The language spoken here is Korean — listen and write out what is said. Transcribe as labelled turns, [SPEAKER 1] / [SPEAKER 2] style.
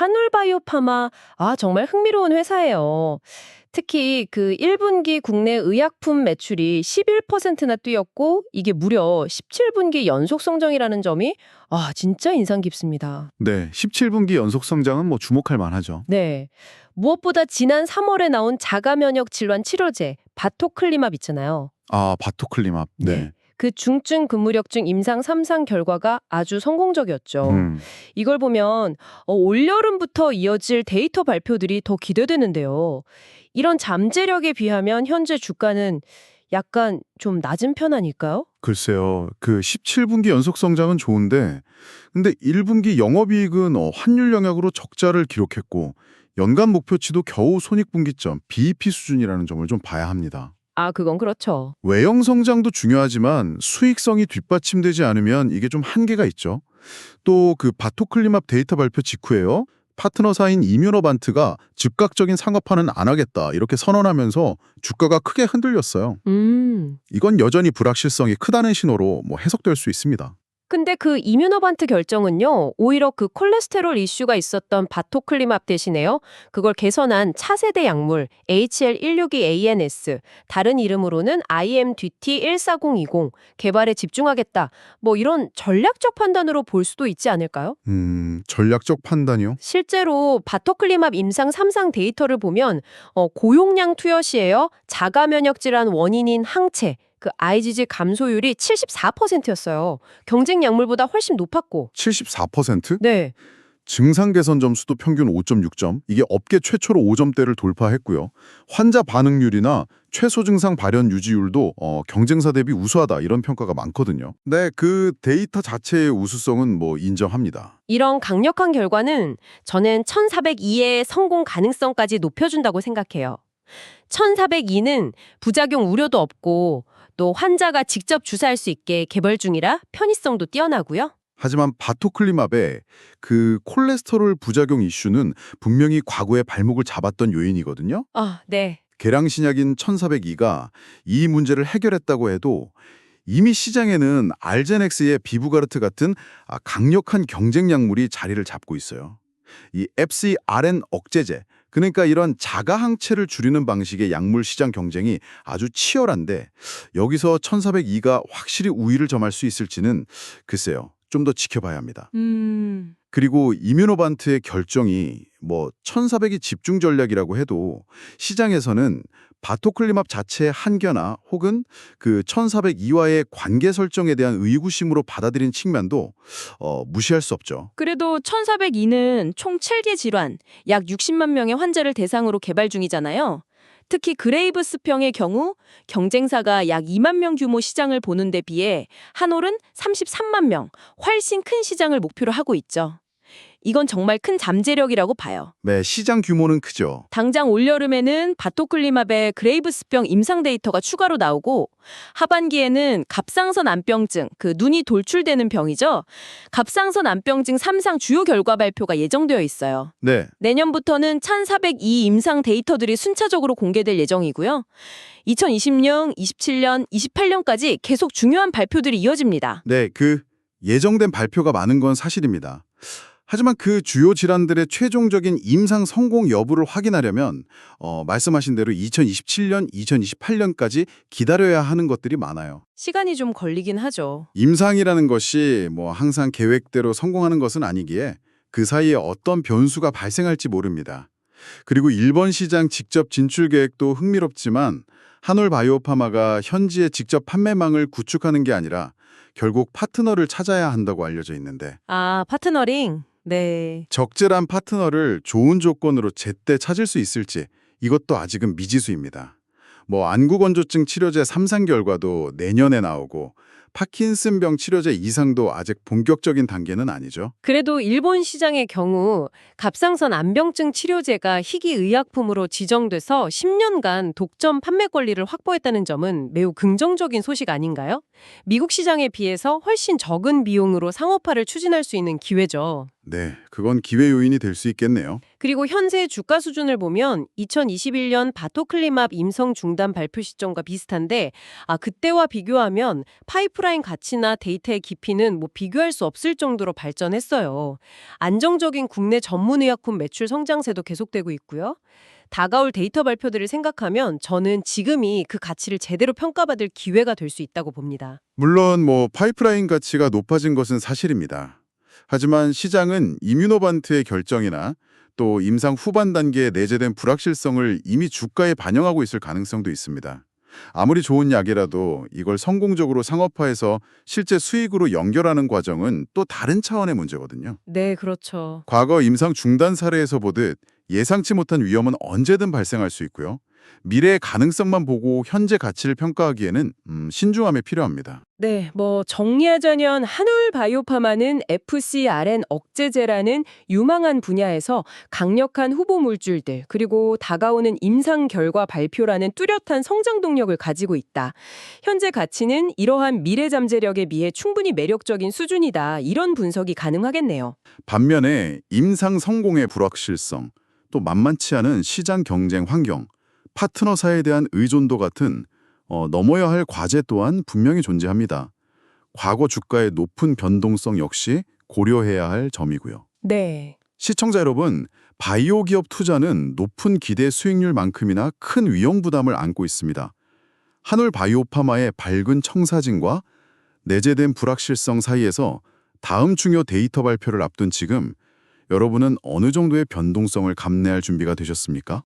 [SPEAKER 1] 한올바이오파마, 정말 흥미로운 회사예요. 특히 그 1분기 국내 의약품 매출이 11%나 뛰었고 이게 무려 17분기 연속 성장이라는 점이 진짜 인상 깊습니다.
[SPEAKER 2] 네, 17분기 연속 성장은 뭐 주목할 만하죠.
[SPEAKER 1] 네. 무엇보다 지난 3월에 나온 자가면역 질환 치료제 바토클리맙 있잖아요.
[SPEAKER 2] 아, 바토클리맙. 네.
[SPEAKER 1] 그 중증 근무력증 임상 3상 결과가 아주 성공적이었죠.
[SPEAKER 2] 음,
[SPEAKER 1] 이걸 보면 올여름부터 이어질 데이터 발표들이 더 기대되는데요. 이런 잠재력에 비하면 현재 주가는 약간 좀 낮은 편 아닐까요?
[SPEAKER 2] 글쎄요. 그 17분기 연속 성장은 좋은데 근데 1분기 영업이익은 환율 영향으로 적자를 기록했고 연간 목표치도 겨우 손익분기점, BEP 수준이라는 점을 좀 봐야 합니다.
[SPEAKER 1] 그건 그렇죠.
[SPEAKER 2] 외형 성장도 중요하지만 수익성이 뒷받침되지 않으면 이게 좀 한계가 있죠. 또 그 바토클리맙 데이터 발표 직후에요. 파트너사인 이뮤노반트가 즉각적인 상업화는 안 하겠다 이렇게 선언하면서 주가가 크게 흔들렸어요. 이건 여전히 불확실성이 크다는 신호로 뭐 해석될 수 있습니다.
[SPEAKER 1] 근데 그 이뮤노반트 결정은요, 오히려 그 콜레스테롤 이슈가 있었던 바토클리맙 대신에요, 그걸 개선한 차세대 약물 HL162ANS, 다른 이름으로는 IMDT14020 개발에 집중하겠다. 뭐 이런 전략적 판단으로 볼 수도 있지 않을까요?
[SPEAKER 2] 전략적 판단이요?
[SPEAKER 1] 실제로 바토클리맙 임상 3상 데이터를 보면 고용량 투여시에요, 자가면역 질환 원인인 항체, 그 IgG 감소율이 74%였어요. 경쟁 약물보다 훨씬 높았고.
[SPEAKER 2] 74%?
[SPEAKER 1] 네.
[SPEAKER 2] 증상 개선 점수도 평균 5.6점. 이게 업계 최초로 5점대를 돌파했고요. 환자 반응률이나 최소 증상 발현 유지율도 경쟁사 대비 우수하다 이런 평가가 많거든요. 네, 그 데이터 자체의 우수성은 뭐 인정합니다.
[SPEAKER 1] 이런 강력한 결과는 저는 1402의 성공 가능성까지 높여준다고 생각해요. 1402는 부작용 우려도 없고 또 환자가 직접 주사할 수 있게 개발 중이라 편의성도 뛰어나고요.
[SPEAKER 2] 하지만 바토클리맙의 그 콜레스테롤 부작용 이슈는 분명히 과거에 발목을 잡았던 요인이거든요.
[SPEAKER 1] 네.
[SPEAKER 2] 계량신약인 1402가 이 문제를 해결했다고 해도 이미 시장에는 알제넥스의 비부가르트 같은 강력한 경쟁 약물이 자리를 잡고 있어요. 이 FcRn 억제제, 그러니까 이런 자가 항체를 줄이는 방식의 약물 시장 경쟁이 아주 치열한데 여기서 1402가 확실히 우위를 점할 수 있을지는 글쎄요. 좀 더 지켜봐야 합니다. 그리고 이뮤노반트의 결정이 뭐 1400이 집중 전략이라고 해도 시장에서는 바토클리맙 자체의 한계나 혹은 그 1402와의 관계 설정에 대한 의구심으로 받아들인 측면도 무시할 수 없죠.
[SPEAKER 3] 그래도 1402는 총 7개 질환, 약 60만 명의 환자를 대상으로 개발 중이잖아요. 특히 그레이브스병의 경우 경쟁사가 약 2만 명 규모 시장을 보는 데 비해 한올은 33만 명, 훨씬 큰 시장을 목표로 하고 있죠. 이건 정말 큰 잠재력이라고 봐요.
[SPEAKER 2] 네, 시장 규모는 크죠.
[SPEAKER 3] 당장 올여름에는 바토클리맙의 그레이브스병 임상 데이터가 추가로 나오고 하반기에는 갑상선 암병증, 그 눈이 돌출되는 병이죠. 갑상선 암병증 3상 주요 결과 발표가 예정되어 있어요.
[SPEAKER 2] 네,
[SPEAKER 3] 내년부터는 1402 임상 데이터들이 순차적으로 공개될 예정이고요. 2026, 27년, 28년까지 계속 중요한 발표들이 이어집니다.
[SPEAKER 2] 네, 그 예정된 발표가 많은 건 사실입니다. 하지만 그 주요 질환들의 최종적인 임상 성공 여부를 확인하려면 말씀하신 대로 2027년, 2028년까지 기다려야 하는 것들이 많아요.
[SPEAKER 3] 시간이 좀 걸리긴 하죠.
[SPEAKER 2] 임상이라는 것이 뭐 항상 계획대로 성공하는 것은 아니기에 그 사이에 어떤 변수가 발생할지 모릅니다. 그리고 일본 시장 직접 진출 계획도 흥미롭지만 한올바이오파마가 현지의 직접 판매망을 구축하는 게 아니라 결국 파트너를 찾아야 한다고 알려져 있는데
[SPEAKER 3] 파트너링. 네.
[SPEAKER 2] 적절한 파트너를 좋은 조건으로 제때 찾을 수 있을지 이것도 아직은 미지수입니다. 뭐 안구건조증 치료제 3상 결과도 내년에 나오고 파킨슨병 치료제 2상도 아직 본격적인 단계는 아니죠.
[SPEAKER 1] 그래도 일본 시장의 경우 갑상선 암병증 치료제가 희귀 의약품으로 지정돼서 10년간 독점 판매 권리를 확보했다는 점은 매우 긍정적인 소식 아닌가요? 미국 시장에 비해서 훨씬 적은 비용으로 상업화를 추진할 수 있는 기회죠.
[SPEAKER 2] 네, 그건 기회 요인이 될 수 있겠네요.
[SPEAKER 1] 그리고 현재 주가 수준을 보면 2021년 바토클리맙 임성 중단 발표 시점과 비슷한데 그때와 비교하면 파이프라인 가치나 데이터의 깊이는 비교할 수 없을 정도로 발전했어요. 안정적인 국내 전문의약품 매출 성장세도 계속되고 있고요. 다가올 데이터 발표들을 생각하면 저는 지금이 그 가치를 제대로 평가받을 기회가 될 수 있다고 봅니다.
[SPEAKER 2] 물론 파이프라인 가치가 높아진 것은 사실입니다. 하지만 시장은 이뮤노반트의 결정이나 또 임상 후반 단계에 내재된 불확실성을 이미 주가에 반영하고 있을 가능성도 있습니다. 아무리 좋은 약이라도 이걸 성공적으로 상업화해서 실제 수익으로 연결하는 과정은 또 다른 차원의 문제거든요.
[SPEAKER 1] 네, 그렇죠.
[SPEAKER 2] 과거 임상 중단 사례에서 보듯 예상치 못한 위험은 언제든 발생할 수 있고요. 미래의 가능성만 보고 현재 가치를 평가하기에는 신중함이 필요합니다.
[SPEAKER 3] 네, 정리하자면 한울바이오파마는 FcRn 억제제라는 유망한 분야에서 강력한 후보 물질들 그리고 다가오는 임상 결과 발표라는 뚜렷한 성장 동력을 가지고 있다. 현재 가치는 이러한 미래 잠재력에 비해 충분히 매력적인 수준이다. 이런 분석이 가능하겠네요.
[SPEAKER 2] 반면에 임상 성공의 불확실성, 또 만만치 않은 시장 경쟁 환경, 파트너사에 대한 의존도 같은 넘어야 할 과제 또한 분명히 존재합니다. 과거 주가의 높은 변동성 역시 고려해야 할 점이고요.
[SPEAKER 3] 네.
[SPEAKER 2] 시청자 여러분, 바이오 기업 투자는 높은 기대 수익률만큼이나 큰 위험 부담을 안고 있습니다. 한올 바이오파마의 밝은 청사진과 내재된 불확실성 사이에서 다음 중요 데이터 발표를 앞둔 지금 여러분은 어느 정도의 변동성을 감내할 준비가 되셨습니까?